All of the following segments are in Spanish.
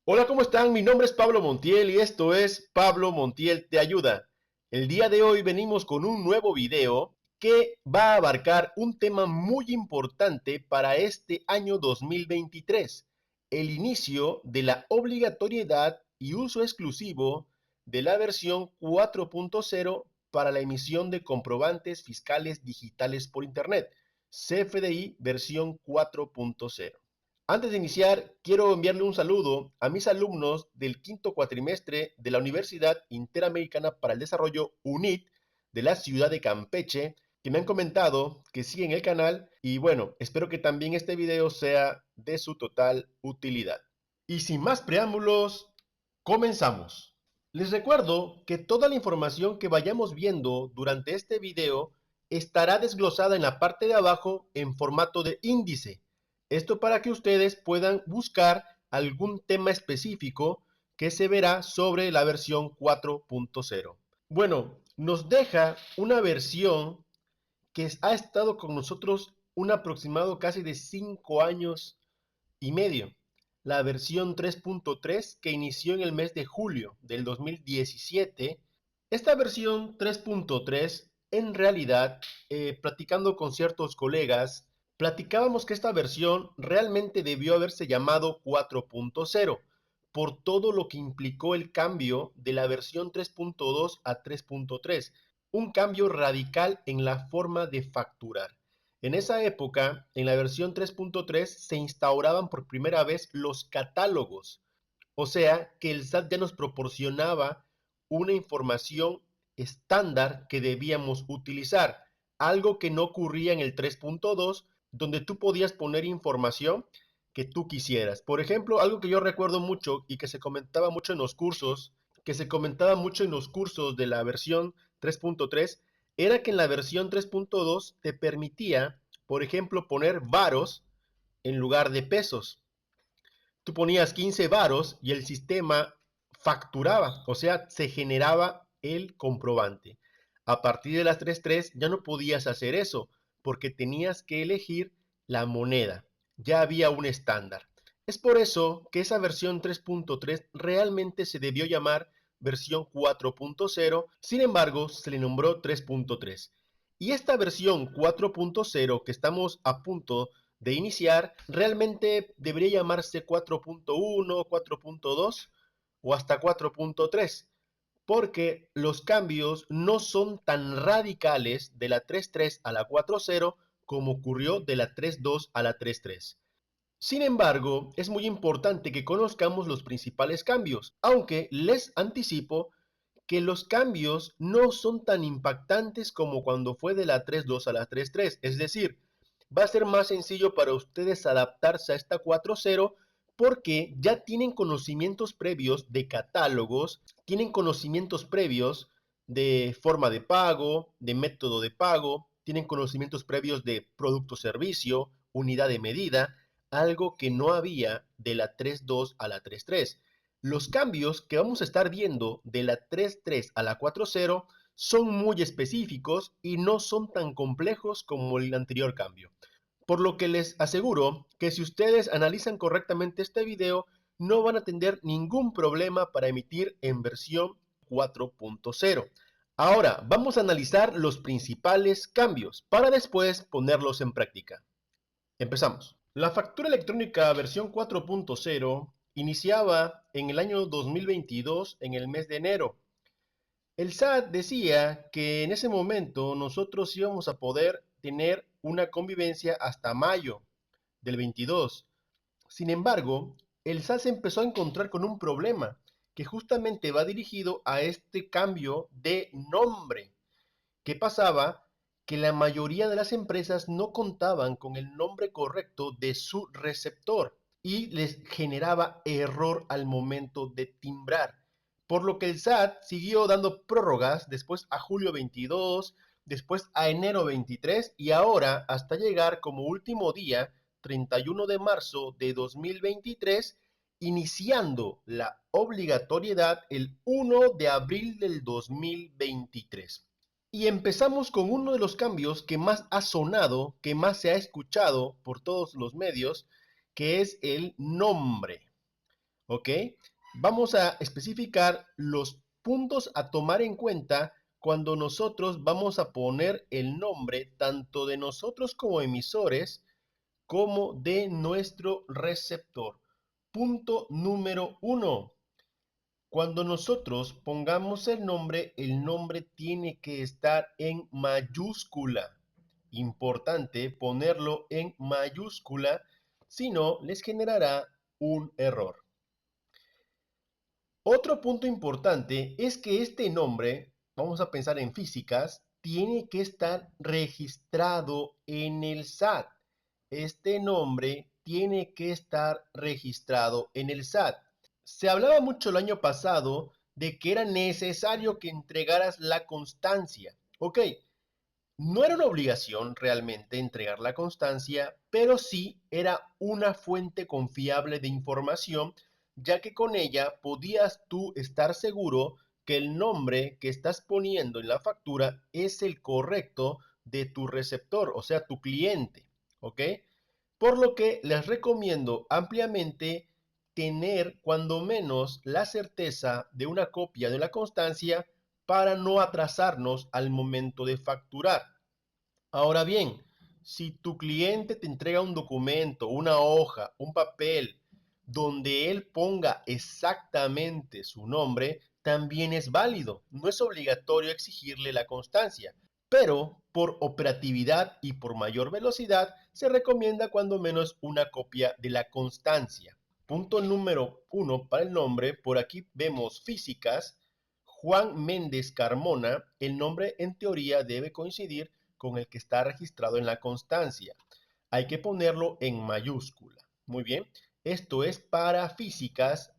Hola, ¿cómo están? Mi nombre es Pablo Montiel y esto es Pablo Montiel Te Ayuda. El día de hoy venimos con un nuevo video que va a abarcar un tema muy importante para este año 2023, el inicio de la obligatoriedad y uso exclusivo de la versión 4.0 para la emisión de comprobantes fiscales digitales por Internet, CFDI versión 4.0. Antes de iniciar, quiero enviarle un saludo a mis alumnos del quinto cuatrimestre de la Universidad Interamericana para el Desarrollo UNIT de la ciudad de Campeche, que me han comentado que siguen el canal y bueno, espero que también este video sea de su total utilidad. Y sin más preámbulos, comenzamos. Les recuerdo que toda la información que vayamos viendo durante este video estará desglosada en la parte de abajo en formato de índice. Esto para que ustedes puedan buscar algún tema específico que se verá sobre la versión 4.0. Bueno, nos deja una versión que ha estado con nosotros un aproximado casi de 5 años y medio. La versión 3.3 que inició en el mes de julio del 2017. Esta versión 3.3 en realidad, platicando con ciertos colegas, platicábamos que esta versión realmente debió haberse llamado 4.0 por todo lo que implicó el cambio de la versión 3.2 a 3.3, un cambio radical en la forma de facturar. En esa época, en la versión 3.3 se instauraban por primera vez los catálogos, o sea que el SAT ya nos proporcionaba una información estándar que debíamos utilizar, algo que no ocurría en el 3.2, donde tú podías poner información que tú quisieras. Por ejemplo, algo que yo recuerdo mucho y que se comentaba mucho en los cursos, de la versión 3.3, era que en la versión 3.2 te permitía, por ejemplo, poner varos en lugar de pesos. Tú ponías 15 varos y el sistema facturaba, o sea, se generaba el comprobante. A partir de las 3.3 ya no podías hacer eso, porque tenías que elegir la moneda. Ya había un estándar. Es por eso que esa versión 3.3 realmente se debió llamar versión 4.0, sin embargo se le nombró 3.3. Y esta versión 4.0 que estamos a punto de iniciar realmente debería llamarse 4.1, 4.2 o hasta 4.3, porque los cambios no son tan radicales de la 3.3 a la 4.0 como ocurrió de la 3.2 a la 3.3. Sin embargo, es muy importante que conozcamos los principales cambios, aunque les anticipo que los cambios no son tan impactantes como cuando fue de la 3.2 a la 3.3, es decir, va a ser más sencillo para ustedes adaptarse a esta 4.0 porque ya tienen conocimientos previos de catálogos, tienen conocimientos previos de forma de pago, de método de pago, tienen conocimientos previos de producto-servicio, unidad de medida, algo que no había de la 3.2 a la 3.3. Los cambios que vamos a estar viendo de la 3.3 a la 4.0 son muy específicos y no son tan complejos como el anterior cambio. Por lo que les aseguro que si ustedes analizan correctamente este video, no van a tener ningún problema para emitir en versión 4.0. Ahora vamos a analizar los principales cambios para después ponerlos en práctica. Empezamos. La factura electrónica versión 4.0 iniciaba en el año 2022 en el mes de enero. El SAT decía que en ese momento nosotros íbamos a poder tener una convivencia hasta mayo del 22. Sin embargo, el SAT se empezó a encontrar con un problema que justamente va dirigido a este cambio de nombre. ¿Qué pasaba? Que la mayoría de las empresas no contaban con el nombre correcto de su receptor y les generaba error al momento de timbrar. Por lo que el SAT siguió dando prórrogas después a julio 22, después a enero 23 y ahora hasta llegar como último día 31 de marzo de 2023, iniciando la obligatoriedad el 1 de abril del 2023. Y empezamos con uno de los cambios que más ha sonado, que más se ha escuchado por todos los medios, que es el nombre. ¿ok? Vamos a especificar los puntos a tomar en cuenta cuando nosotros vamos a poner el nombre tanto de nosotros como emisores como de nuestro receptor. Punto número 1. Cuando nosotros pongamos el nombre tiene que estar en mayúscula. Importante ponerlo en mayúscula, si no les generará un error. Otro punto importante es que este nombre, vamos a pensar en físicas, tiene que estar registrado en el SAT. Este nombre tiene que estar registrado en el SAT. Se hablaba mucho el año pasado de que era necesario que entregaras la constancia. Ok, no era una obligación realmente entregar la constancia, pero sí era una fuente confiable de información, ya que con ella podías tú estar seguro que el nombre que estás poniendo en la factura es el correcto de tu receptor, o sea, tu cliente, ¿ok? Por lo que les recomiendo ampliamente tener cuando menos la certeza de una copia de la constancia para no atrasarnos al momento de facturar. Ahora bien, si tu cliente te entrega un documento, una hoja, un papel, donde él ponga exactamente su nombre, también es válido. No es obligatorio exigirle la constancia, pero por operatividad y por mayor velocidad se recomienda cuando menos una copia de la constancia. Punto número 1 para el nombre, por aquí vemos físicas, Juan Méndez Carmona, el nombre en teoría debe coincidir con el que está registrado en la constancia. Hay que ponerlo en mayúscula. Muy bien, esto es para físicas,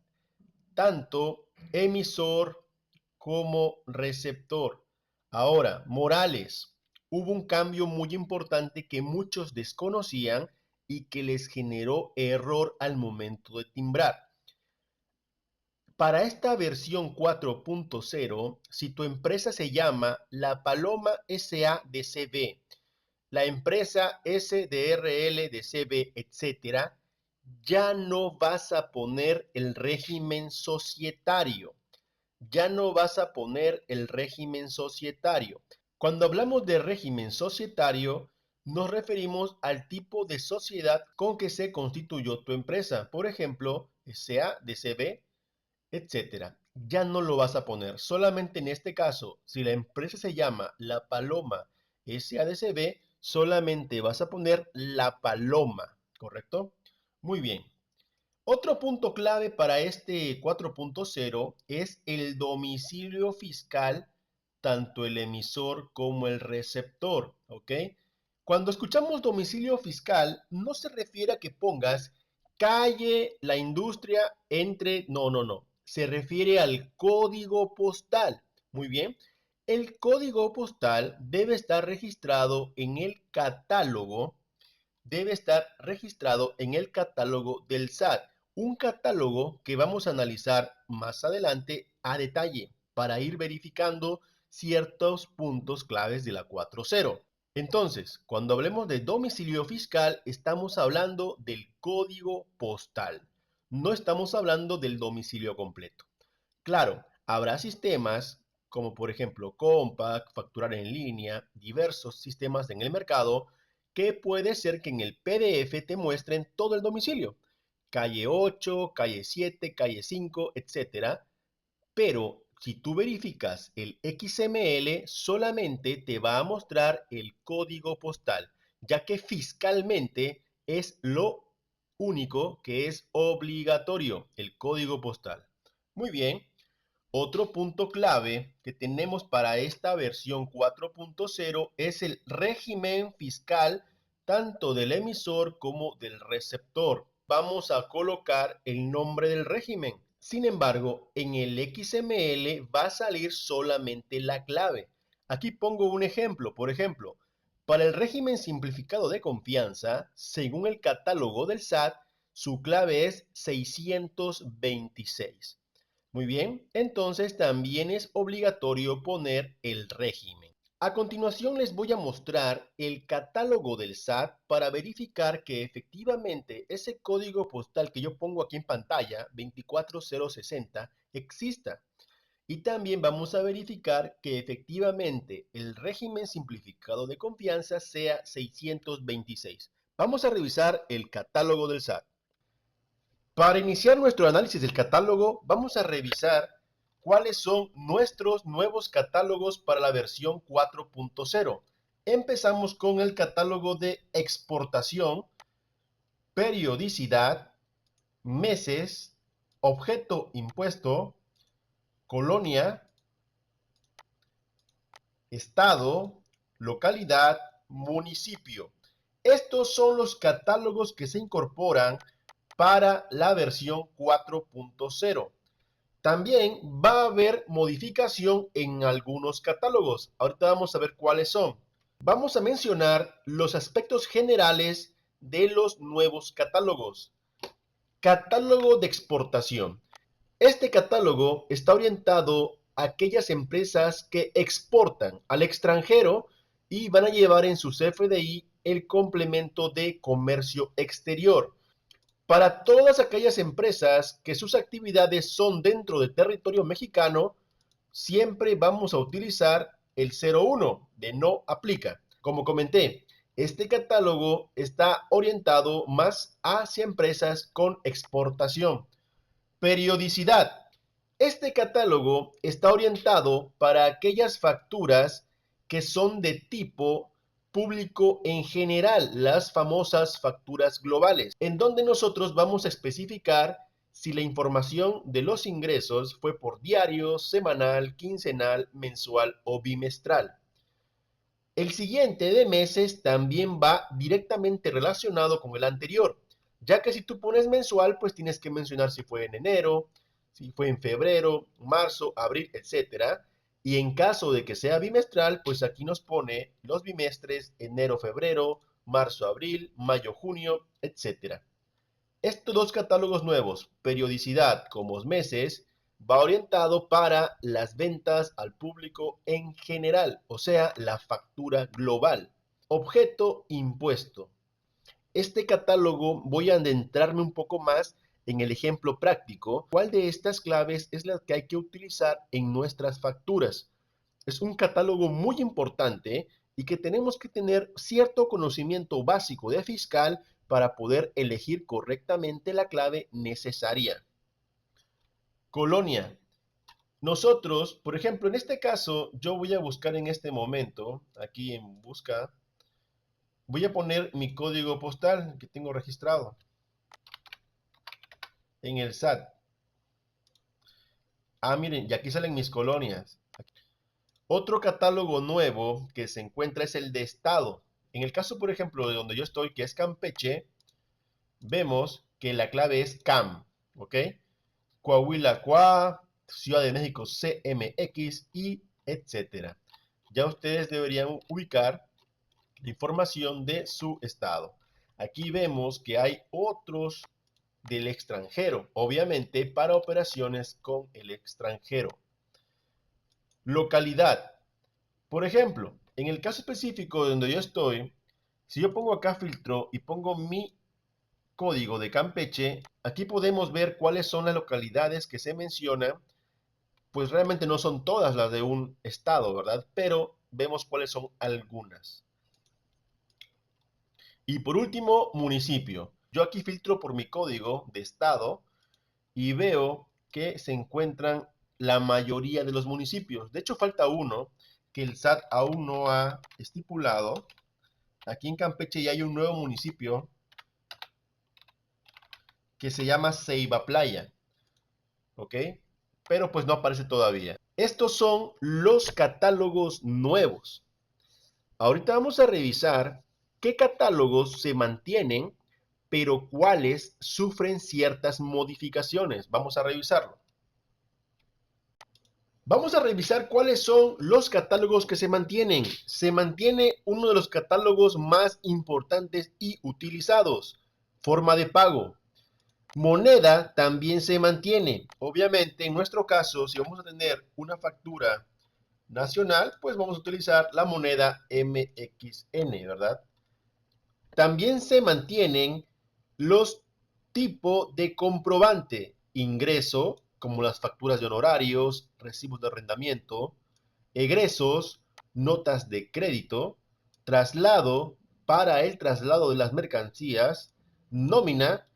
tanto emisor como receptor. Ahora, morales. Hubo un cambio muy importante que muchos desconocían y que les generó error al momento de timbrar. Para esta versión 4.0, si tu empresa se llama La Paloma S.A.D.C.B., la empresa SDRL de CB, etcétera, ya no vas a poner el régimen societario. Ya no vas a poner el régimen societario. Cuando hablamos de régimen societario, nos referimos al tipo de sociedad con que se constituyó tu empresa. Por ejemplo, SA, DCB, etcétera. Ya no lo vas a poner. Solamente en este caso, si la empresa se llama La Paloma SADCB, solamente vas a poner La Paloma, ¿correcto? Muy bien. Otro punto clave para este 4.0 es el domicilio fiscal, tanto el emisor como el receptor, ¿ok? Cuando escuchamos domicilio fiscal, no se refiere a que pongas calle, la industria, entre, no, no, no. Se refiere al código postal. Muy bien. El código postal debe estar registrado en el catálogo, del SAT, un catálogo que vamos a analizar más adelante a detalle para ir verificando ciertos puntos claves de la 4.0. Entonces, cuando hablemos de domicilio fiscal, estamos hablando del código postal. No estamos hablando del domicilio completo. Claro, habrá sistemas como por ejemplo Compact, facturar en línea, diversos sistemas en el mercado que puede ser que en el PDF te muestren todo el domicilio. Calle 8, calle 7, calle 5, etcétera. Pero si tú verificas el XML, solamente te va a mostrar el código postal, ya que fiscalmente es lo único que es obligatorio, el código postal. Muy bien. Otro punto clave que tenemos para esta versión 4.0 es el régimen fiscal tanto del emisor como del receptor. Vamos a colocar el nombre del régimen. Sin embargo, en el XML va a salir solamente la clave. Aquí pongo un ejemplo. Por ejemplo, para el régimen simplificado de confianza, según el catálogo del SAT, su clave es 626. Muy bien, entonces también es obligatorio poner el régimen. A continuación les voy a mostrar el catálogo del SAT para verificar que efectivamente ese código postal que yo pongo aquí en pantalla, 24060, exista. Y también vamos a verificar que efectivamente el régimen simplificado de confianza sea 626. Vamos a revisar el catálogo del SAT. Para iniciar nuestro análisis del catálogo, vamos a revisar cuáles son nuestros nuevos catálogos para la versión 4.0. Empezamos con el catálogo de exportación, periodicidad, meses, objeto impuesto, colonia, estado, localidad, municipio. Estos son los catálogos que se incorporan para la versión 4.0. También va a haber modificación en algunos catálogos. Ahorita vamos a ver cuáles son. Vamos a mencionar los aspectos generales de los nuevos catálogos. Catálogo de exportación. Este catálogo está orientado a aquellas empresas que exportan al extranjero y van a llevar en su CFDI el complemento de comercio exterior. Para todas aquellas empresas que sus actividades son dentro del territorio mexicano, siempre vamos a utilizar el 01 de no aplica. Como comenté, este catálogo está orientado más hacia empresas con exportación. Periodicidad. Este catálogo está orientado para aquellas facturas que son de tipo público en general, las famosas facturas globales, en donde nosotros vamos a especificar si la información de los ingresos fue por diario, semanal, quincenal, mensual o bimestral. El siguiente de meses también va directamente relacionado con el anterior, ya que si tú pones mensual, pues tienes que mencionar si fue en enero, si fue en febrero, marzo, abril, etcétera. Y en caso de que sea bimestral, pues aquí nos pone los bimestres enero, febrero, marzo, abril, mayo, junio, etcétera. Estos dos catálogos nuevos, periodicidad como meses, va orientado para las ventas al público en general, o sea, la factura global. Objeto impuesto. Este catálogo voy a adentrarme un poco más en el ejemplo práctico. ¿Cuál de estas claves es la que hay que utilizar en nuestras facturas? Es un catálogo muy importante y que tenemos que tener cierto conocimiento básico de fiscal para poder elegir correctamente la clave necesaria. Colonia. Nosotros, por ejemplo, en este caso, yo voy a buscar en este momento, aquí en busca, voy a poner mi código postal que tengo registrado en el SAT. Ah, miren, y aquí salen mis colonias. Otro catálogo nuevo que se encuentra es el de estado. En el caso, por ejemplo, de donde yo estoy, que es Campeche, vemos que la clave es CAM, ¿ok? Coahuila, COA, Ciudad de México, CMX y etcétera. Ya ustedes deberían ubicar la información de su estado. Aquí vemos que hay otros del extranjero, obviamente para operaciones con el extranjero. Localidad. Por ejemplo, en el caso específico de donde yo estoy, si yo pongo acá filtro y pongo mi código de Campeche, aquí podemos ver cuáles son las localidades que se mencionan. Pues realmente no son todas las de un estado, ¿verdad? Pero vemos cuáles son algunas. Y por último, municipio. Yo aquí filtro por mi código de estado y veo que se encuentran la mayoría de los municipios. De hecho, falta uno que el SAT aún no ha estipulado. Aquí en Campeche ya hay un nuevo municipio que se llama Ceiba Playa, ¿ok? Pero pues no aparece todavía. Estos son los catálogos nuevos. Ahorita vamos a revisar qué catálogos se mantienen, pero cuáles sufren ciertas modificaciones. Vamos a revisarlo. Vamos a revisar cuáles son los catálogos que se mantienen. Se mantiene uno de los catálogos más importantes y utilizados, forma de pago. Moneda también se mantiene. Obviamente, en nuestro caso, si vamos a tener una factura nacional, pues vamos a utilizar la moneda MXN, ¿verdad? También se mantienen los tipos de comprobante, ingreso, como las facturas de honorarios, recibos de arrendamiento, egresos, notas de crédito, traslado para el traslado de las mercancías, nómina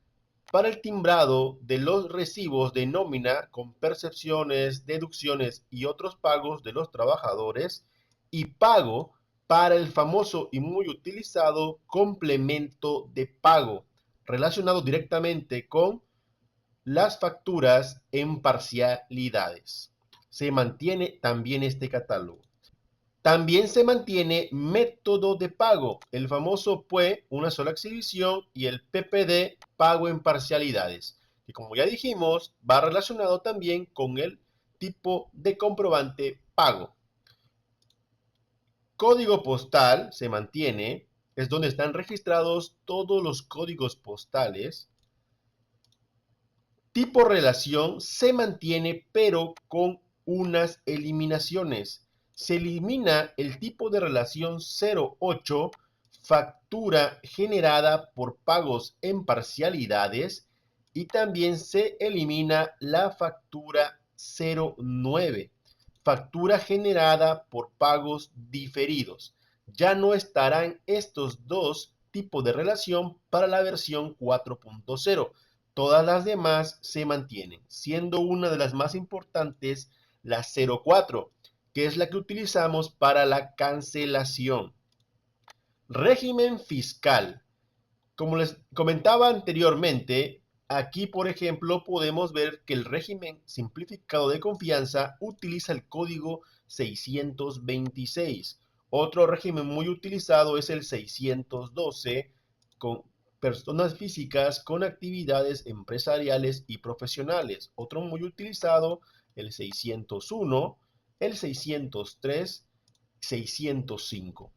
para el timbrado de los recibos de nómina con percepciones, deducciones y otros pagos de los trabajadores, y pago para el famoso y muy utilizado complemento de pago, relacionado directamente con las facturas en parcialidades. Se mantiene también este catálogo. También se mantiene método de pago, el famoso PUE, una sola exhibición, y el PPD, pago en parcialidades, que como ya dijimos, va relacionado también con el tipo de comprobante pago. Código postal se mantiene, es donde están registrados todos los códigos postales. Tipo relación se mantiene, pero con unas eliminaciones. Se elimina el tipo de relación 08, factura generada por pagos en parcialidades, y también se elimina la factura 09, factura generada por pagos diferidos. Ya no estarán estos dos tipos de relación para la versión 4.0. Todas las demás se mantienen, siendo una de las más importantes la 04, que es la que utilizamos para la cancelación. Régimen fiscal. Como les comentaba anteriormente, aquí por ejemplo podemos ver que el régimen simplificado de confianza utiliza el código 626. Otro régimen muy utilizado es el 612, con personas físicas con actividades empresariales y profesionales. Otro muy utilizado, el 601, el 603, 605.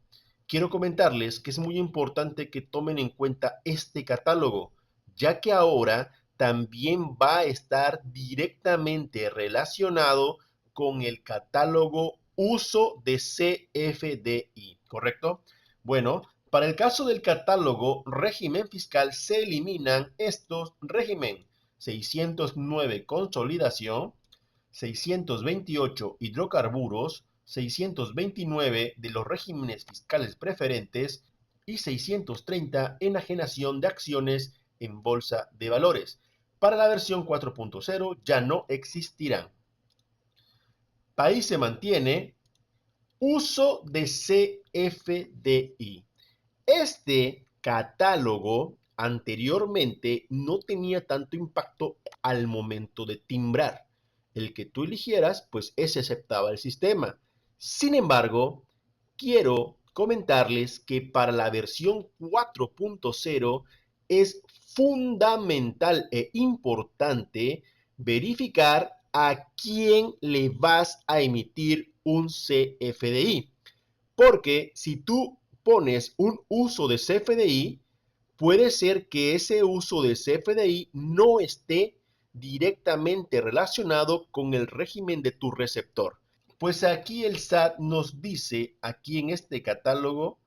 Quiero comentarles que es muy importante que tomen en cuenta este catálogo, ya que ahora también va a estar directamente relacionado con el catálogo uso de CFDI, ¿correcto? Bueno, para el caso del catálogo régimen fiscal se eliminan estos régimen: 609 consolidación, 628 hidrocarburos, 629 de los regímenes fiscales preferentes y 630 enajenación de acciones en bolsa de valores. Para la versión 4.0 ya no existirán. País se mantiene. Uso de CFDI. Este catálogo anteriormente no tenía tanto impacto al momento de timbrar. El que tú eligieras, pues ese aceptaba el sistema. Sin embargo, quiero comentarles que para la versión 4.0 es fundamental e importante verificar a quién le vas a emitir un CFDI. Porque si tú pones un uso de CFDI, puede ser que ese uso de CFDI no esté directamente relacionado con el régimen de tu receptor. Pues aquí el SAT nos dice, aquí en este catálogo,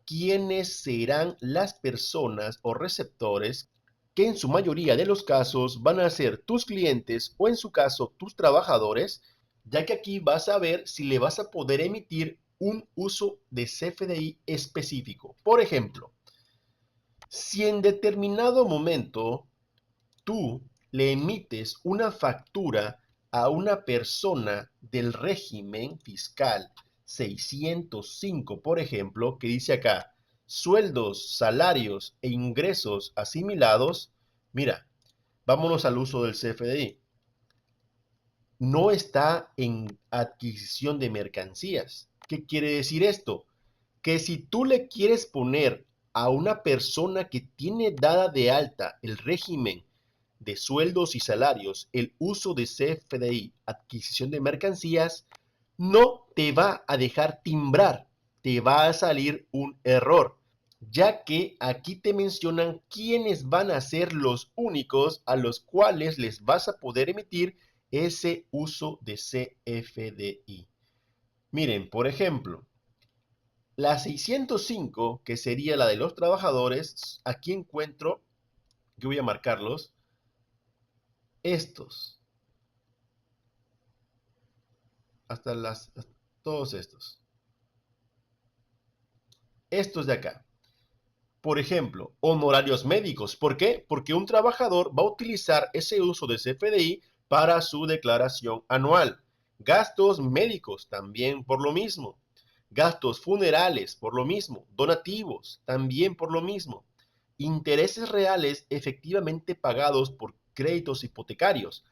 quiénes serán las personas o receptores que en su mayoría de los casos van a ser tus clientes o en su caso tus trabajadores, ya que aquí vas a ver si le vas a poder emitir un uso de CFDI específico. Por ejemplo, si en determinado momento tú le emites una factura a una persona del régimen fiscal 605, por ejemplo, que dice acá, sueldos, salarios e ingresos asimilados, mira, vámonos al uso del CFDI. No está en adquisición de mercancías. ¿Qué quiere decir esto? Que si tú le quieres poner a una persona que tiene dada de alta el régimen de sueldos y salarios el uso de CFDI, adquisición de mercancías, no te va a dejar timbrar, te va a salir un error, ya que aquí te mencionan quiénes van a ser los únicos a los cuales les vas a poder emitir ese uso de CFDI. Miren, por ejemplo, la 605, que sería la de los trabajadores, aquí encuentro, que voy a marcarlos, estos, todos estos. Estos de acá. Por ejemplo, honorarios médicos. ¿Por qué? Porque un trabajador va a utilizar ese uso de CFDI para su declaración anual. Gastos médicos, también por lo mismo. Gastos funerales, por lo mismo. Donativos, también por lo mismo. Intereses reales efectivamente pagados por créditos hipotecarios.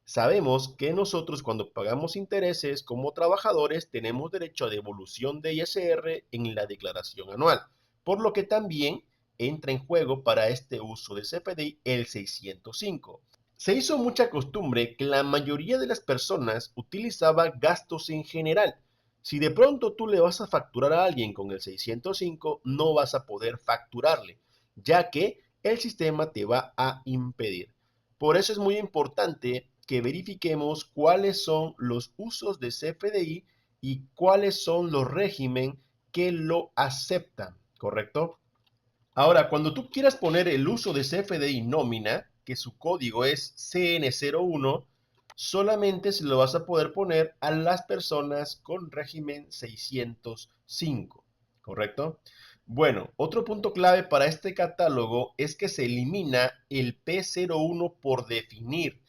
Sabemos que nosotros cuando pagamos intereses como trabajadores tenemos derecho a devolución de ISR en la declaración anual, por lo que también entra en juego para este uso de CFDI el 605. Se hizo mucha costumbre que la mayoría de las personas utilizaba gastos en general. Si de pronto tú le vas a facturar a alguien con el 605, no vas a poder facturarle, ya que el sistema te va a impedir. Por eso es muy importante que verifiquemos cuáles son los usos de CFDI y cuáles son los regímenes que lo aceptan, ¿correcto? Ahora, cuando tú quieras poner el uso de CFDI nómina, que su código es CN01, solamente se lo vas a poder poner a las personas con régimen 605, ¿correcto? Bueno, otro punto clave para este catálogo es que se elimina el P01 por definir.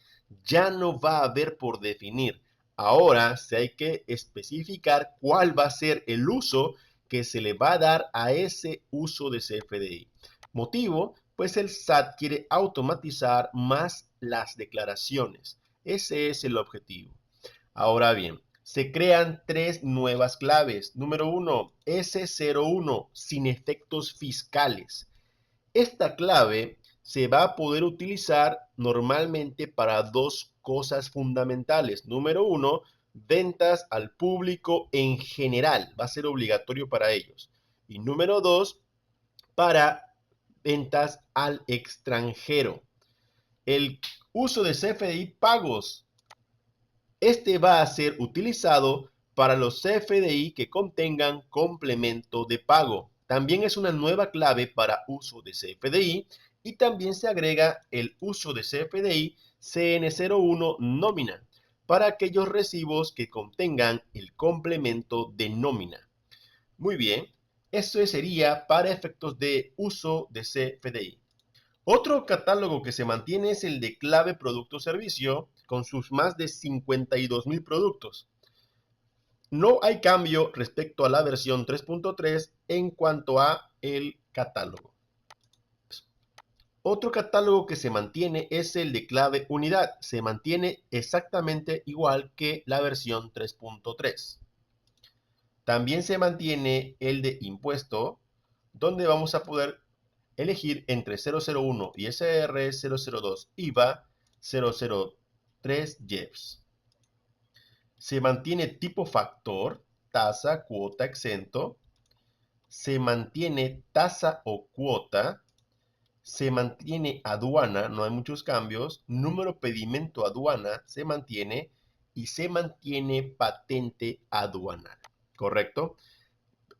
Ya no va a haber por definir. Ahora se hay que especificar cuál va a ser el uso que se le va a dar a ese uso de CFDI. Motivo, pues el SAT quiere automatizar más las declaraciones. Ese es el objetivo. Ahora bien, se crean tres nuevas claves. Número 1, S01, sin efectos fiscales. Esta clave se va a poder utilizar normalmente para dos cosas fundamentales. Número 1, ventas al público en general. Va a ser obligatorio para ellos. Y número 2, para ventas al extranjero. El uso de CFDI pagos. Este va a ser utilizado para los CFDI que contengan complemento de pago. También es una nueva clave para uso de CFDI y también se agrega el uso de CFDI CN01 nómina para aquellos recibos que contengan el complemento de nómina. Muy bien, eso sería para efectos de uso de CFDI. Otro catálogo que se mantiene es el de clave producto servicio con sus más de 52,000 productos. No hay cambio respecto a la versión 3.3 en cuanto a el catálogo. Otro catálogo que se mantiene es el de clave unidad. Se mantiene exactamente igual que la versión 3.3. También se mantiene el de impuesto, donde vamos a poder elegir entre 001 ISR, 002 IVA, 003 IEPS. Se mantiene tipo factor, tasa, cuota, exento. Se mantiene tasa o cuota. Se mantiene aduana, no hay muchos cambios. Número pedimento aduana se mantiene y se mantiene patente aduanal, ¿correcto?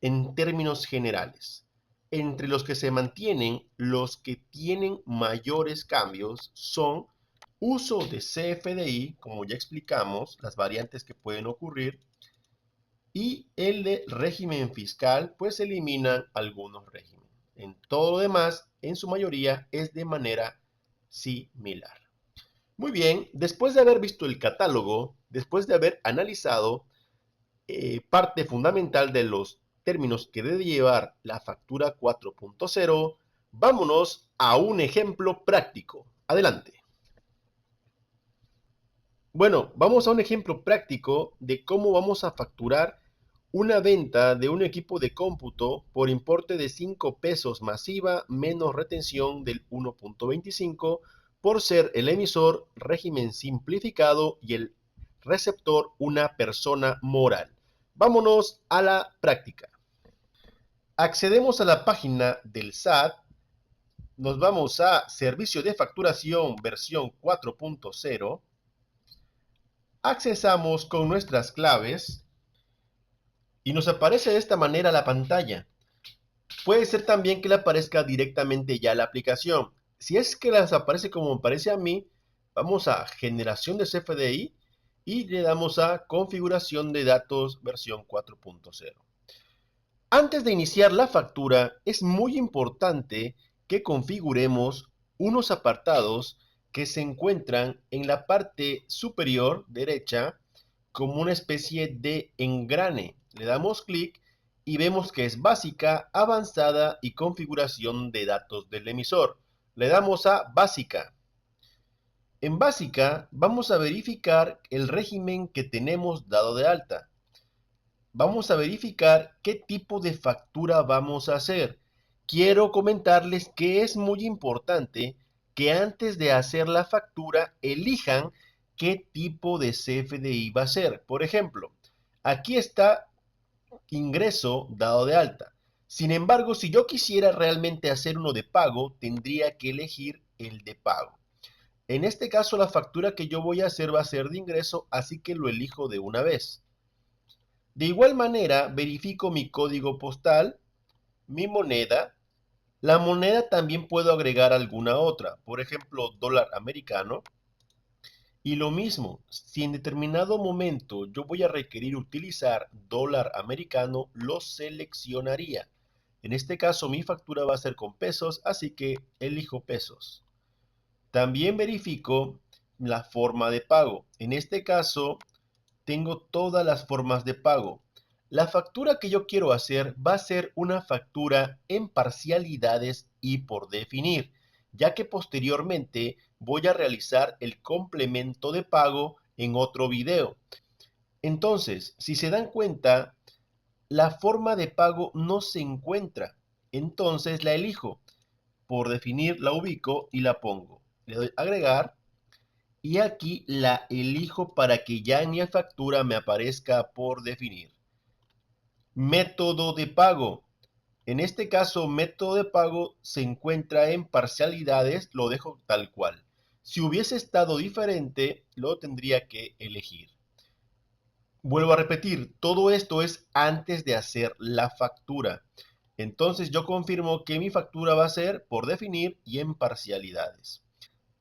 En términos generales, entre los que se mantienen, los que tienen mayores cambios son uso de CFDI, como ya explicamos, las variantes que pueden ocurrir, y el de régimen fiscal, pues eliminan algunos regímenes. En todo lo demás, en su mayoría, es de manera similar. Muy bien, después de haber visto el catálogo, después de haber analizado parte fundamental de los términos que debe llevar la factura 4.0, vámonos a un ejemplo práctico. Adelante. Bueno, vamos a un ejemplo práctico de cómo vamos a facturar una venta de un equipo de cómputo por importe de 5 pesos masiva menos retención del 1.25 por ser el emisor régimen simplificado y el receptor una persona moral. Vámonos a la práctica. Accedemos a la página del SAT, nos vamos a servicio de facturación versión 4.0, accesamos con nuestras claves y nos aparece de esta manera la pantalla. Puede ser también que le aparezca directamente ya la aplicación. Si es que les aparece como me aparece a mí, vamos a generación de CFDI y le damos a configuración de datos versión 4.0. Antes de iniciar la factura, es muy importante que configuremos unos apartados que se encuentran en la parte superior derecha como una especie de engrane. Le damos clic y vemos que es básica, avanzada y configuración de datos del emisor. Le damos a básica. En básica vamos a verificar el régimen que tenemos dado de alta. Vamos a verificar qué tipo de factura vamos a hacer. Quiero comentarles que es muy importante que antes de hacer la factura elijan qué tipo de CFDI va a ser. Por ejemplo, aquí está ingreso dado de alta. Sin embargo, si yo quisiera realmente hacer uno de pago, tendría que elegir el de pago. En este caso, la factura que yo voy a hacer va a ser de ingreso, así que lo elijo de una vez. De igual manera, verifico mi código postal, mi moneda. La moneda también puedo agregar alguna otra, por ejemplo, dólar americano. Y lo mismo, si en determinado momento yo voy a requerir utilizar dólar americano, lo seleccionaría. En este caso mi factura va a ser con pesos, así que elijo pesos. También verifico la forma de pago. En este caso tengo todas las formas de pago. La factura que yo quiero hacer va a ser una factura en parcialidades y por definir, ya que posteriormente voy a realizar el complemento de pago en otro video. Entonces, si se dan cuenta, la forma de pago no se encuentra. Entonces la elijo. Por definir la ubico y la pongo. Le doy agregar y aquí la elijo para que ya en mi factura me aparezca por definir. Método de pago. En este caso, método de pago se encuentra en parcialidades, lo dejo tal cual. Si hubiese estado diferente, lo tendría que elegir. Vuelvo a repetir, todo esto es antes de hacer la factura. Entonces yo confirmo que mi factura va a ser por definir y en parcialidades.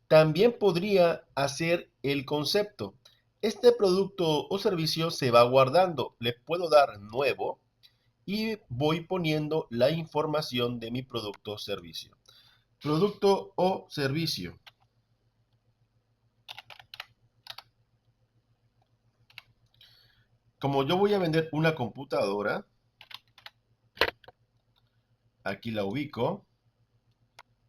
También podría hacer el concepto. Este producto o servicio se va guardando. Le puedo dar nuevo y voy poniendo la información de mi producto o servicio. Producto o servicio. Como yo voy a vender una computadora, aquí la ubico.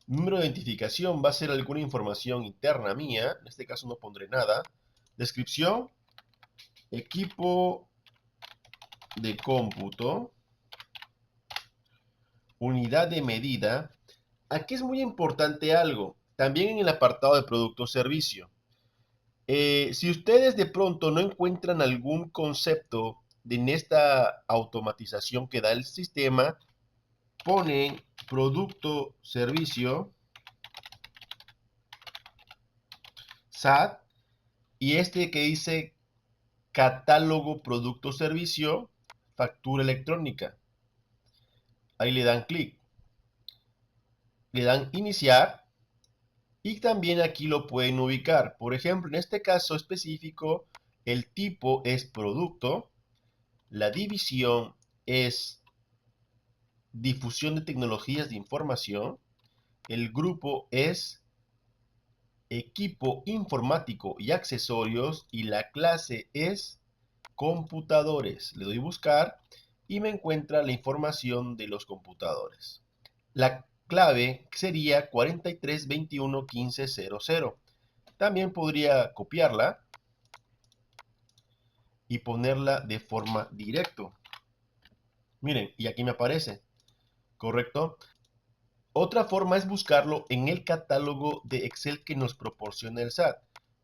Número de identificación va a ser alguna información interna mía. En este caso no pondré nada. Descripción. Equipo de cómputo. Unidad de medida. Aquí es muy importante algo. También en el apartado de producto o servicio. Si ustedes de pronto no encuentran algún concepto en esta automatización que da el sistema, ponen producto, servicio, SAT, y este que dice catálogo, producto, servicio, factura electrónica. Ahí le dan clic. Le dan iniciar y también aquí lo pueden ubicar. Por ejemplo, en este caso específico, el tipo es producto, la división es difusión de tecnologías de información, el grupo es equipo informático y accesorios y la clase es computadores. Le doy buscar y me encuentra la información de los computadores. La clave sería 43211500. También podría copiarla y ponerla de forma directa. Miren, y aquí me aparece, ¿correcto? Otra forma es buscarlo en el catálogo de Excel que nos proporciona el SAT.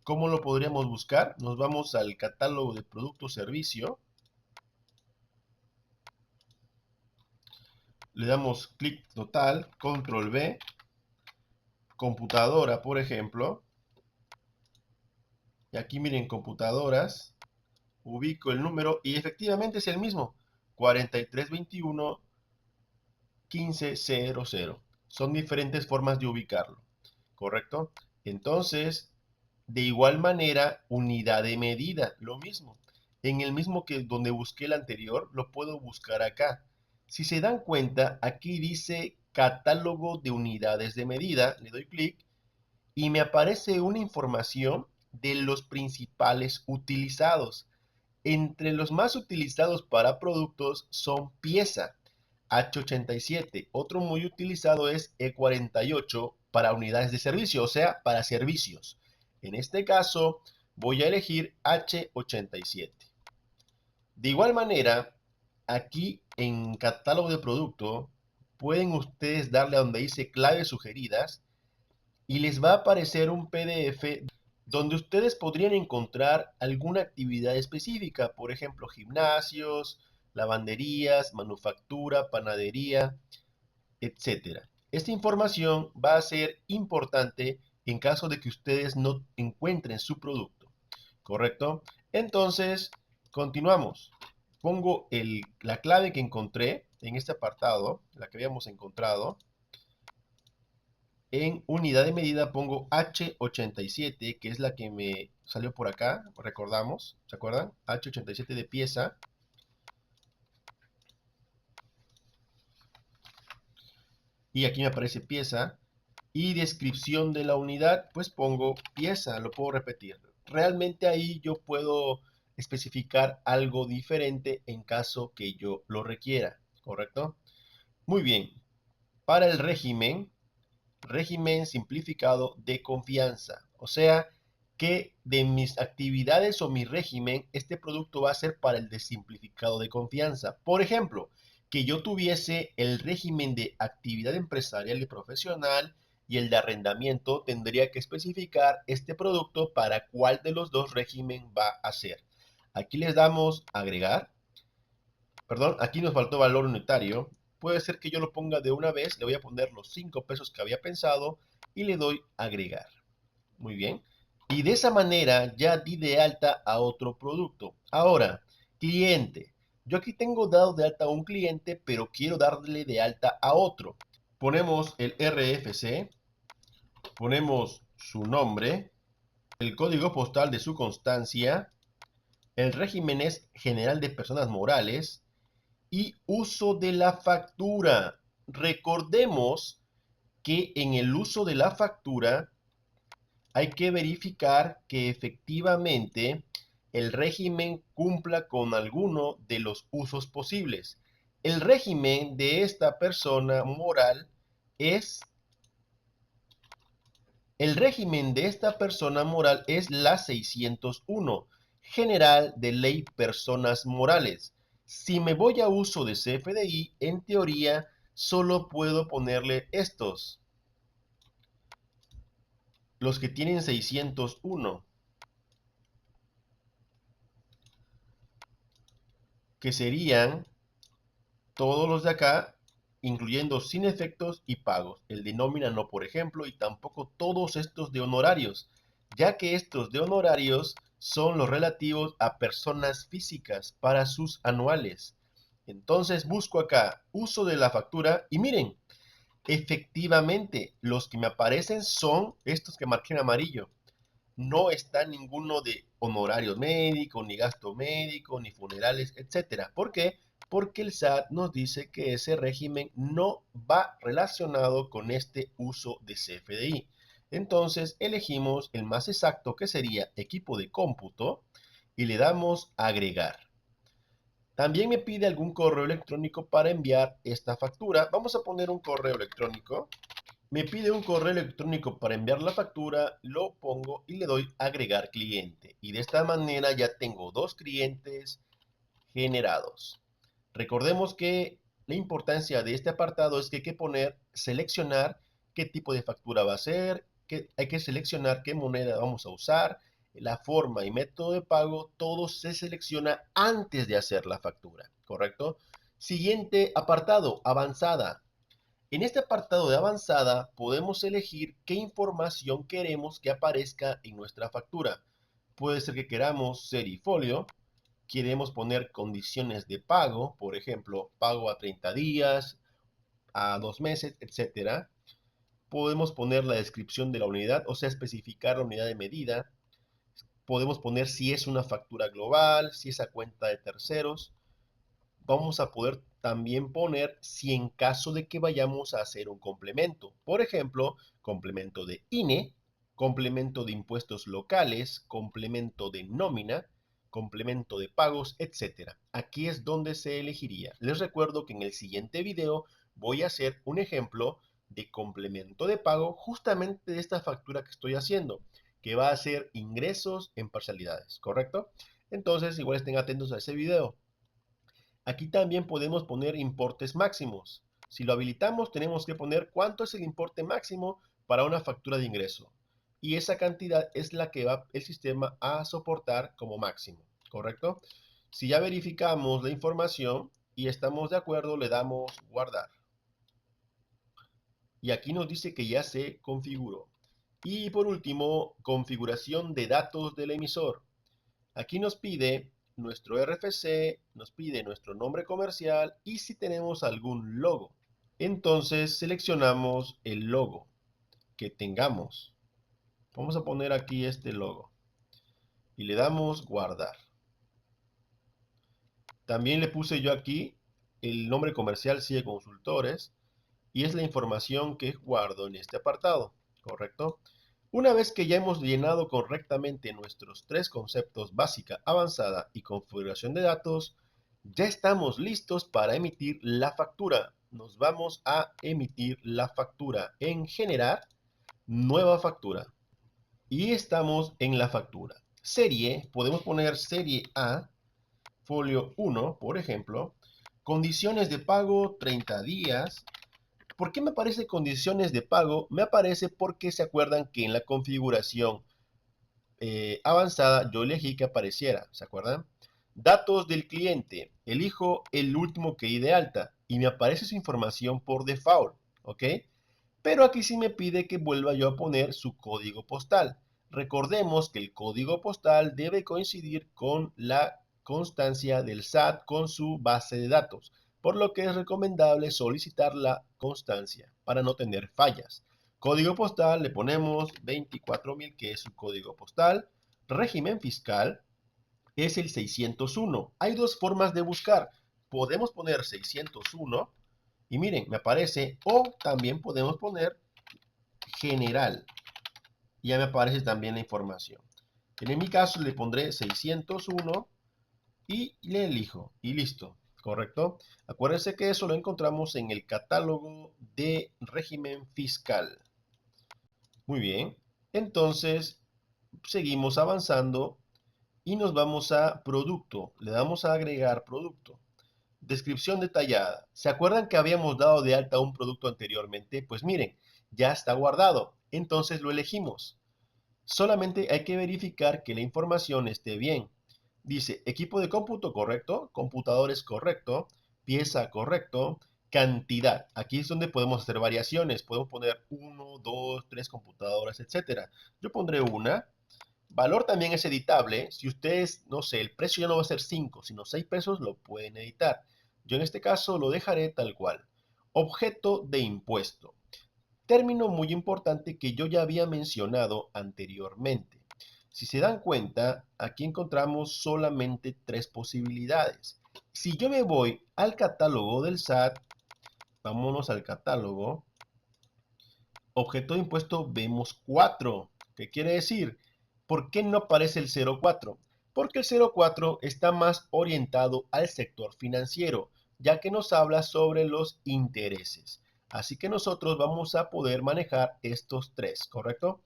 ¿Cómo lo podríamos buscar? Nos vamos al catálogo de producto o servicio. Le damos clic total, control V, computadora, por ejemplo. Y aquí miren computadoras, ubico el número y efectivamente es el mismo. 4321 1500. Son diferentes formas de ubicarlo, ¿correcto? Entonces, de igual manera, unidad de medida, lo mismo. En el mismo que donde busqué el anterior, lo puedo buscar acá. Si se dan cuenta, aquí dice catálogo de unidades de medida. Le doy clic y me aparece una información de los principales utilizados. Entre los más utilizados para productos son pieza, H87. Otro muy utilizado es E48 para unidades de servicio, o sea, para servicios. En este caso, voy a elegir H87. De igual manera, aquí en catálogo de producto, pueden ustedes darle a donde dice claves sugeridas y les va a aparecer un PDF donde ustedes podrían encontrar alguna actividad específica, por ejemplo, gimnasios, lavanderías, manufactura, panadería, etcétera. Esta información va a ser importante en caso de que ustedes no encuentren su producto, ¿correcto? Entonces, continuamos. Pongo la clave que encontré en este apartado, la que habíamos encontrado. En unidad de medida pongo H87, que es la que me salió por acá, recordamos, ¿se acuerdan? H87 de pieza. Y aquí me aparece pieza. Y descripción de la unidad, pues pongo pieza, lo puedo repetir. Realmente ahí yo puedo especificar algo diferente en caso que yo lo requiera, ¿correcto? Muy bien. Para el régimen simplificado de confianza. O sea, que de mis actividades o mi régimen, este producto va a ser para el de simplificado de confianza. Por ejemplo, que yo tuviese el régimen de actividad empresarial y profesional y el de arrendamiento, tendría que especificar este producto para cuál de los dos régimen va a ser. Aquí les damos agregar. Perdón, aquí nos faltó valor unitario. Puede ser que yo lo ponga de una vez, le voy a poner los 5 pesos que había pensado y le doy agregar. Muy bien. Y de esa manera ya di de alta a otro producto. Ahora, cliente. Yo aquí tengo dado de alta a un cliente, pero quiero darle de alta a otro. Ponemos el RFC, ponemos su nombre, el código postal de su constancia, el régimen es general de personas morales, y uso de la factura. Recordemos que en el uso de la factura hay que verificar que efectivamente el régimen cumpla con alguno de los usos posibles. El régimen de esta persona moral es El régimen de esta persona moral es la 601, General de Ley Personas Morales. Si me voy a uso de CFDI, en teoría, solo puedo ponerle estos, los que tienen 601, que serían todos los de acá, incluyendo sin efectos y pagos. El de nómina no, por ejemplo, y tampoco todos estos de honorarios, ya que estos de honorarios son los relativos a personas físicas para sus anuales. Entonces busco acá uso de la factura y miren, efectivamente los que me aparecen son estos que marqué en amarillo. No está ninguno de honorarios médicos, ni gasto médico, ni funerales, etcétera. ¿Por qué? Porque el SAT nos dice que ese régimen no va relacionado con este uso de CFDI. Entonces elegimos el más exacto, que sería equipo de cómputo, y le damos agregar. También me pide algún correo electrónico para enviar esta factura. Vamos a poner un correo electrónico. Me pide un correo electrónico para enviar la factura, lo pongo y le doy agregar cliente. Y de esta manera ya tengo dos clientes generados. Recordemos que la importancia de este apartado es que hay que seleccionar qué tipo de factura va a ser, que hay que seleccionar qué moneda vamos a usar, la forma y método de pago, todo se selecciona antes de hacer la factura, ¿correcto? Siguiente apartado, avanzada. En este apartado de avanzada podemos elegir qué información queremos que aparezca en nuestra factura. Puede ser que queramos serie y folio, queremos poner condiciones de pago, por ejemplo, pago a 30 días, a 2 meses, etcétera. Podemos poner la descripción de la unidad, o sea, especificar la unidad de medida. Podemos poner si es una factura global, si es a cuenta de terceros. Vamos a poder también poner si en caso de que vayamos a hacer un complemento. Por ejemplo, complemento de INE, complemento de impuestos locales, complemento de nómina, complemento de pagos, etcétera. Aquí es donde se elegiría. Les recuerdo que en el siguiente video voy a hacer un ejemplo de complemento de pago justamente de esta factura que estoy haciendo, que va a ser ingresos en parcialidades, ¿correcto? Entonces, igual estén atentos a ese video. Aquí también podemos poner importes máximos. Si lo habilitamos, tenemos que poner cuánto es el importe máximo para una factura de ingreso. Y esa cantidad es la que va el sistema a soportar como máximo, ¿correcto? Si ya verificamos la información y estamos de acuerdo, le damos guardar. Y aquí nos dice que ya se configuró. Y por último, configuración de datos del emisor. Aquí nos pide nuestro RFC, nos pide nuestro nombre comercial y si tenemos algún logo. Entonces seleccionamos el logo que tengamos. Vamos a poner aquí este logo y le damos guardar. También le puse yo aquí el nombre comercial CIE Consultores y es la información que guardo en este apartado, ¿correcto? Una vez que ya hemos llenado correctamente nuestros tres conceptos: básica, avanzada y configuración de datos, ya estamos listos para emitir la factura. Nos vamos a emitir la factura en generar nueva factura. Y estamos en la factura. Serie, podemos poner serie A, folio 1, por ejemplo. Condiciones de pago, 30 días. ¿Por qué me aparece condiciones de pago? Me aparece porque se acuerdan que en la configuración avanzada yo elegí que apareciera, ¿se acuerdan? Datos del cliente, elijo el último que di de alta y me aparece su información por default, ¿ok? Pero aquí sí me pide que vuelva yo a poner su código postal. Recordemos que el código postal debe coincidir con la constancia del SAT con su base de datos, por lo que es recomendable solicitar la constancia para no tener fallas. Código postal le ponemos 24.000, que es su código postal. Régimen fiscal es el 601. Hay dos formas de buscar. Podemos poner 601 y miren, me aparece, o también podemos poner general. Y ya me aparece también la información. En mi caso le pondré 601 y le elijo y listo, ¿correcto? Acuérdense que eso lo encontramos en el catálogo de régimen fiscal. Muy bien, entonces seguimos avanzando y nos vamos a producto. Le damos a agregar producto. Descripción detallada. ¿Se acuerdan que habíamos dado de alta un producto anteriormente? Pues miren, ya está guardado. Entonces lo elegimos. Solamente hay que verificar que la información esté bien. Dice equipo de cómputo correcto, computadores correcto, pieza correcto, cantidad. Aquí es donde podemos hacer variaciones. Podemos poner 1, 2, 3 computadoras, etcétera. Yo pondré una. Valor también es editable. Si ustedes, no sé, el precio ya no va a ser 5, sino 6 pesos, lo pueden editar. Yo en este caso lo dejaré tal cual. Objeto de impuesto. Término muy importante que yo ya había mencionado anteriormente. Si se dan cuenta, aquí encontramos solamente tres posibilidades. Si yo me voy al catálogo del SAT, vámonos al catálogo, objeto de impuesto vemos 4. ¿Qué quiere decir? ¿Por qué no aparece el 04? Porque el 04 está más orientado al sector financiero, ya que nos habla sobre los intereses. Así que nosotros vamos a poder manejar estos tres, ¿correcto?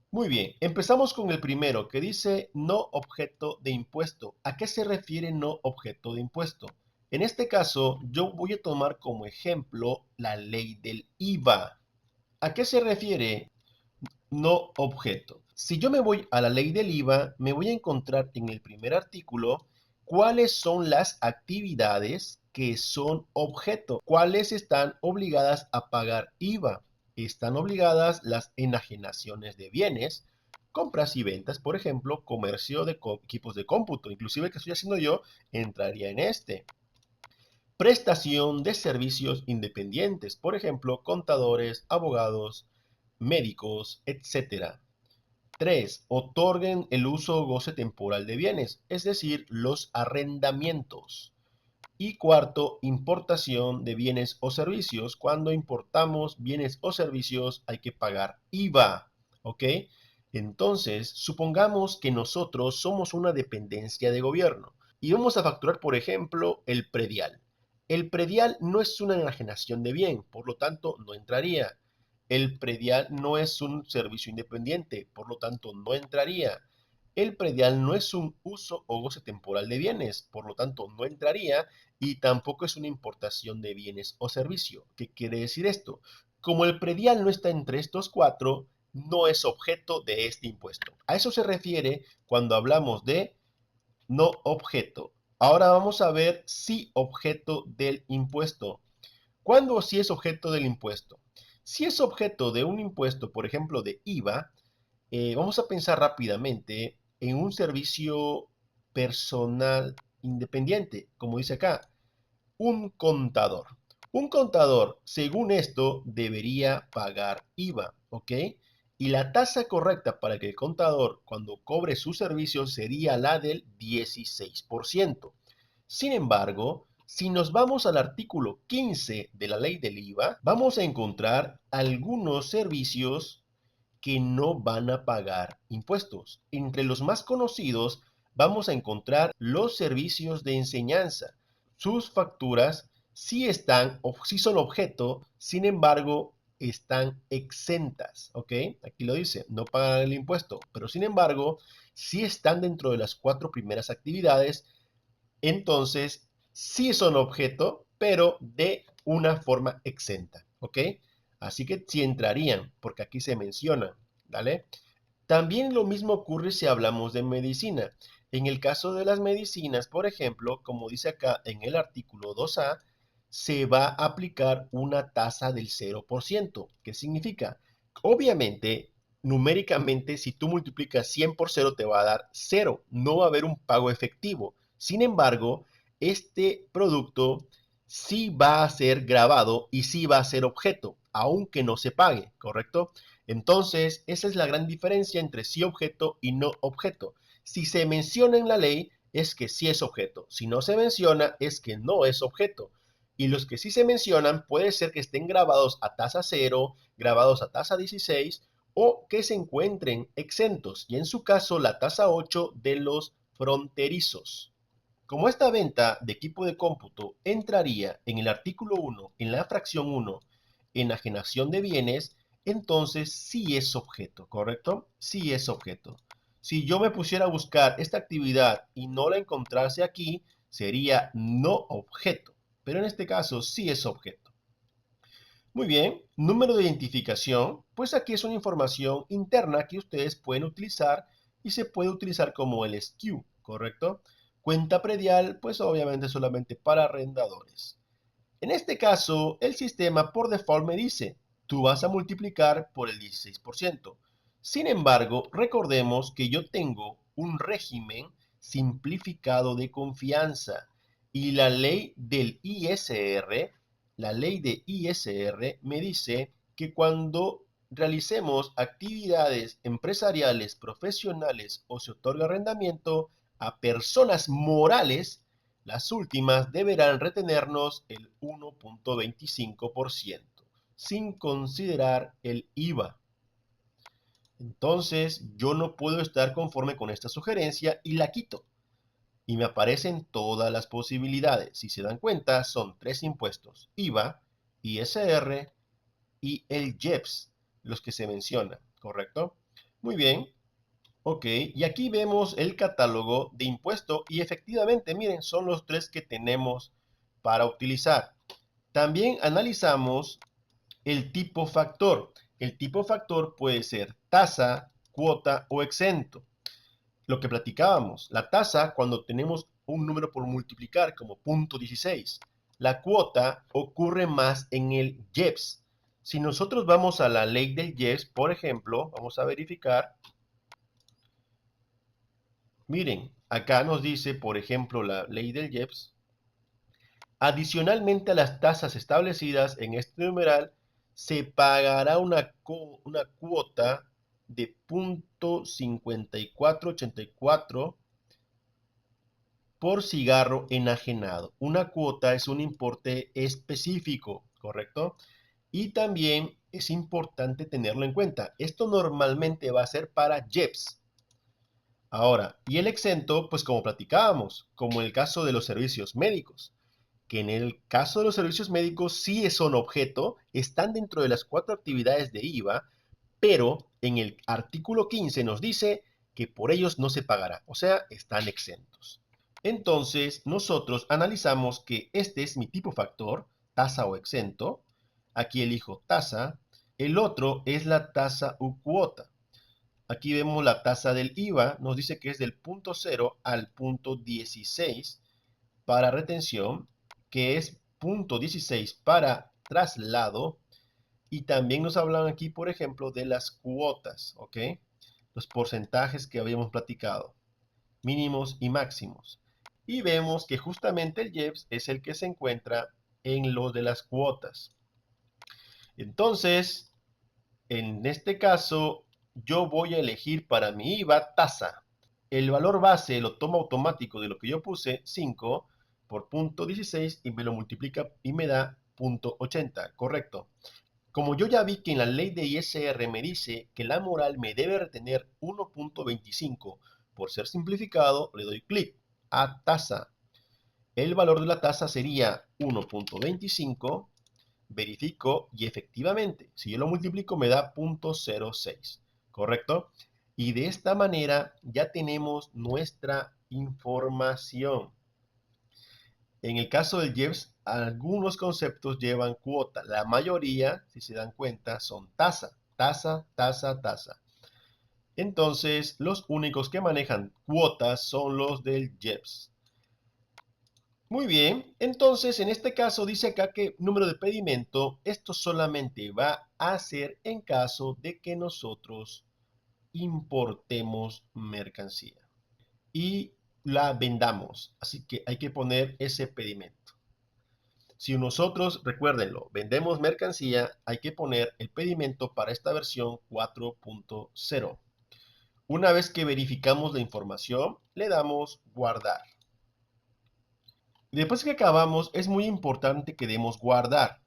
Muy bien, empezamos con el primero que dice no objeto de impuesto. ¿A qué se refiere no objeto de impuesto? En este caso, yo voy a tomar como ejemplo la ley del IVA. ¿A qué se refiere no objeto? Si yo me voy a la ley del IVA, me voy a encontrar en el primer artículo cuáles son las actividades que son objeto, cuáles están obligadas a pagar IVA. Están obligadas las enajenaciones de bienes, Compras y ventas, por ejemplo, comercio de equipos de cómputo, inclusive el que estoy haciendo yo entraría en este. Prestación de servicios independientes, por ejemplo, contadores, abogados, médicos, etcétera. 3. Otorguen el uso o goce temporal de bienes, es decir, los arrendamientos. Y cuarto, importación de bienes o servicios. Cuando importamos bienes o servicios hay que pagar IVA, ¿ok? Entonces, supongamos que nosotros somos una dependencia de gobierno y vamos a facturar, por ejemplo, el predial. El predial no es una enajenación de bien, por lo tanto, no entraría. El predial no es un servicio independiente, por lo tanto, no entraría. El predial no es un uso o goce temporal de bienes, por lo tanto, no entraría y tampoco es una importación de bienes o servicio. ¿Qué quiere decir esto? Como el predial no está entre estos cuatro, no es objeto de este impuesto. A eso se refiere cuando hablamos de no objeto. Ahora vamos a ver si objeto del impuesto. ¿Cuándo sí es objeto del impuesto? Si es objeto de un impuesto, por ejemplo, de IVA, vamos a pensar rápidamente en un servicio personal independiente, como dice acá, un contador. Un contador, según esto, debería pagar IVA, ¿ok? Y la tasa correcta para que el contador, cuando cobre su servicio, sería la del 16%. Sin embargo, si nos vamos al artículo 15 de la ley del IVA, vamos a encontrar algunos servicios que no van a pagar impuestos. Entre los más conocidos vamos a encontrar los servicios de enseñanza. Sus facturas sí están o sí son objeto, sin embargo, están exentas, ¿ok? Aquí lo dice, no pagan el impuesto, pero sin embargo, sí están dentro de las 4 primeras actividades, entonces sí son objeto, pero de una forma exenta, ¿ok? Así que sí entrarían, porque aquí se menciona, ¿vale? También lo mismo ocurre si hablamos de medicina. En el caso de las medicinas, por ejemplo, como dice acá en el artículo 2A, se va a aplicar una tasa del 0%. ¿Qué significa? Obviamente, numéricamente, si tú multiplicas 100 por 0, te va a dar 0. No va a haber un pago efectivo. Sin embargo, este producto sí va a ser grabado y sí va a ser objeto, aunque no se pague, ¿correcto? Entonces, esa es la gran diferencia entre sí objeto y no objeto. Si se menciona en la ley, es que sí es objeto. Si no se menciona, es que no es objeto. Y los que sí se mencionan, puede ser que estén grabados a tasa 0, grabados a tasa 16 o que se encuentren exentos. Y en su caso, la tasa 8 de los fronterizos. Como esta venta de equipo de cómputo entraría en el artículo 1, en la fracción 1, enajenación de bienes, entonces sí es objeto, ¿correcto? Sí es objeto. Si yo me pusiera a buscar esta actividad y no la encontrase aquí, sería no objeto, pero en este caso sí es objeto. Muy bien, número de identificación, pues aquí es una información interna que ustedes pueden utilizar y se puede utilizar como el SKU, ¿correcto? Cuenta predial, pues obviamente solamente para arrendadores. En este caso, el sistema por default me dice, tú vas a multiplicar por el 16%. Sin embargo, recordemos que yo tengo un régimen simplificado de confianza y la ley de ISR me dice que cuando realicemos actividades empresariales, profesionales o se otorga arrendamiento a personas morales, las últimas deberán retenernos el 1.25%, sin considerar el IVA. Entonces, yo no puedo estar conforme con esta sugerencia y la quito. Y me aparecen todas las posibilidades. Si se dan cuenta, son 3 impuestos: IVA, ISR y el IEPS, los que se mencionan, ¿correcto? Muy bien. Ok, y aquí vemos el catálogo de impuesto y efectivamente, miren, son los 3 que tenemos para utilizar. También analizamos el tipo factor. El tipo factor puede ser tasa, cuota o exento. Lo que platicábamos, la tasa cuando tenemos un número por multiplicar como 0.16. La cuota ocurre más en el IEPS. Si nosotros vamos a la ley del IEPS, por ejemplo, vamos a verificar Miren, acá nos dice, por ejemplo, la ley del IEPS. Adicionalmente a las tasas establecidas en este numeral, se pagará una cuota de 0.5484 por cigarro enajenado. Una cuota es un importe específico, ¿correcto? Y también es importante tenerlo en cuenta. Esto normalmente va a ser para JEPs. Ahora, y el exento, pues como platicábamos, como en el caso de los servicios médicos, que en el caso de los servicios médicos sí son objeto, están dentro de las 4 actividades de IVA, pero en el artículo 15 nos dice que por ellos no se pagará, o sea, están exentos. Entonces, nosotros analizamos que este es mi tipo factor, tasa o exento. Aquí elijo tasa. El otro es la tasa u cuota. Aquí vemos la tasa del IVA, nos dice que es del punto 0 al punto 16 para retención, que es punto 16 para traslado, y también nos hablan aquí, por ejemplo, de las cuotas, ¿ok? Los porcentajes que habíamos platicado, mínimos y máximos. Y vemos que justamente el IEPS es el que se encuentra en lo de las cuotas. Entonces, en este caso, yo voy a elegir para mi IVA tasa. El valor base lo toma automático de lo que yo puse, 5 por punto 16, y me lo multiplica y me da punto 80, correcto. Como yo ya vi que en la ley de ISR me dice que la moral me debe retener 1.25 por ser simplificado, le doy clic a tasa. El valor de la tasa sería 1.25, verifico y efectivamente, si yo lo multiplico me da 0.06, ¿correcto? Y de esta manera ya tenemos nuestra información. En el caso del IEPS, algunos conceptos llevan cuota. La mayoría, si se dan cuenta, son tasa, tasa, tasa, tasa. Entonces, los únicos que manejan cuotas son los del IEPS. Muy bien, entonces en este caso dice acá que número de pedimento, esto solamente va a ser en caso de que nosotros importemos mercancía y la vendamos. Así que hay que poner ese pedimento. Si nosotros, recuérdenlo, vendemos mercancía, hay que poner el pedimento para esta versión 4.0. Una vez que verificamos la información, le damos guardar. Después que acabamos, es muy importante que demos guardar.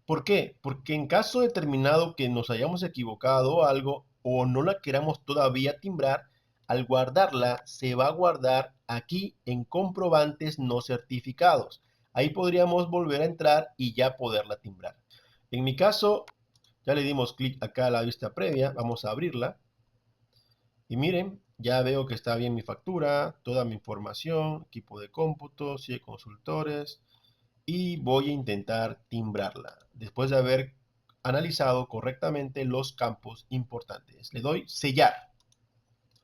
¿Por qué? Porque en caso determinado que nos hayamos equivocado o algo o no la queramos todavía timbrar, al guardarla se va a guardar aquí en comprobantes no certificados. Ahí podríamos volver a entrar y ya poderla timbrar. En mi caso, ya le dimos clic acá a la vista previa, vamos a abrirla. Y miren, ya veo que está bien mi factura, toda mi información, equipo de cómputo, 100 consultores, y voy a intentar timbrarla después de haber analizado correctamente los campos importantes. Le doy sellar.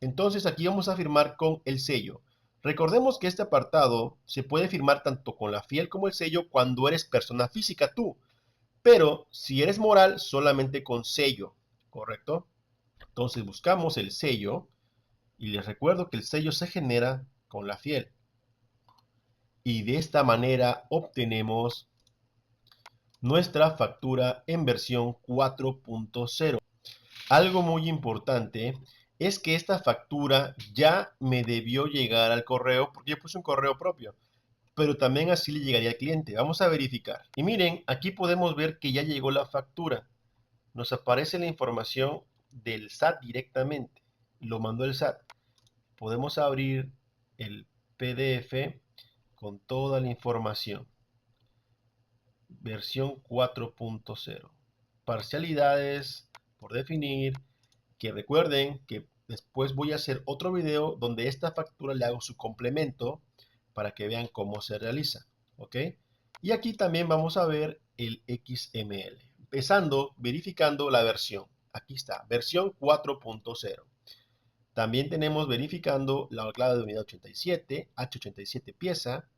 Entonces aquí vamos a firmar con el sello. Recordemos que este apartado se puede firmar tanto con la fiel como el sello cuando eres persona física tú, pero si eres moral solamente con sello, ¿correcto? Entonces buscamos el sello y les recuerdo que el sello se genera con la fiel. Y de esta manera obtenemos nuestra factura en versión 4.0. Algo muy importante es que esta factura ya me debió llegar al correo porque yo puse un correo propio, pero también así le llegaría al cliente. Vamos a verificar. Y miren, aquí podemos ver que ya llegó la factura. Nos aparece la información del SAT directamente. Lo mandó el SAT. Podemos abrir el PDF con toda la información. Versión 4.0. Parcialidades por definir, que recuerden que después voy a hacer otro video donde esta factura le hago su complemento para que vean cómo se realiza, ¿ok? Y aquí también vamos a ver el XML, empezando verificando la versión. Aquí está, versión 4.0. También tenemos verificando la clave de unidad 87, H87 pieza.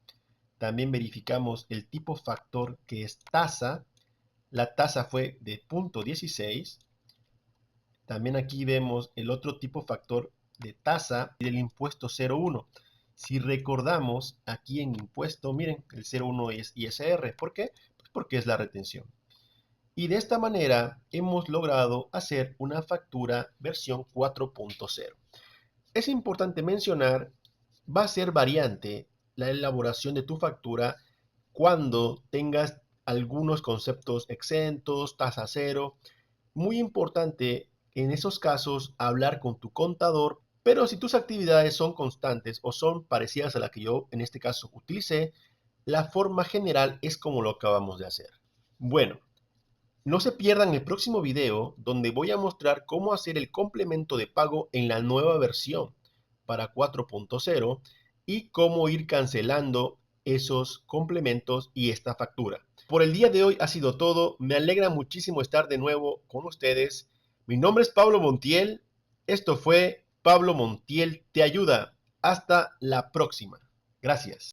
También verificamos el tipo factor que es tasa. La tasa fue de .16. También aquí vemos el otro tipo factor de tasa y del impuesto 01. Si recordamos, aquí en impuesto, miren, el 01 es ISR. ¿Por qué? Pues porque es la retención. Y de esta manera hemos logrado hacer una factura versión 4.0. Es importante mencionar, va a ser variante la elaboración de tu factura cuando tengas algunos conceptos exentos, tasa cero. Muy importante en esos casos hablar con tu contador, pero si tus actividades son constantes o son parecidas a la que yo en este caso utilicé, la forma general es como lo acabamos de hacer. Bueno, no se pierdan el próximo video donde voy a mostrar cómo hacer el complemento de pago en la nueva versión para 4.0 y cómo ir cancelando esos complementos y esta factura. Por el día de hoy ha sido todo. Me alegra muchísimo estar de nuevo con ustedes. Mi nombre es Pablo Montiel. Esto fue Pablo Montiel Te Ayuda. Hasta la próxima. Gracias.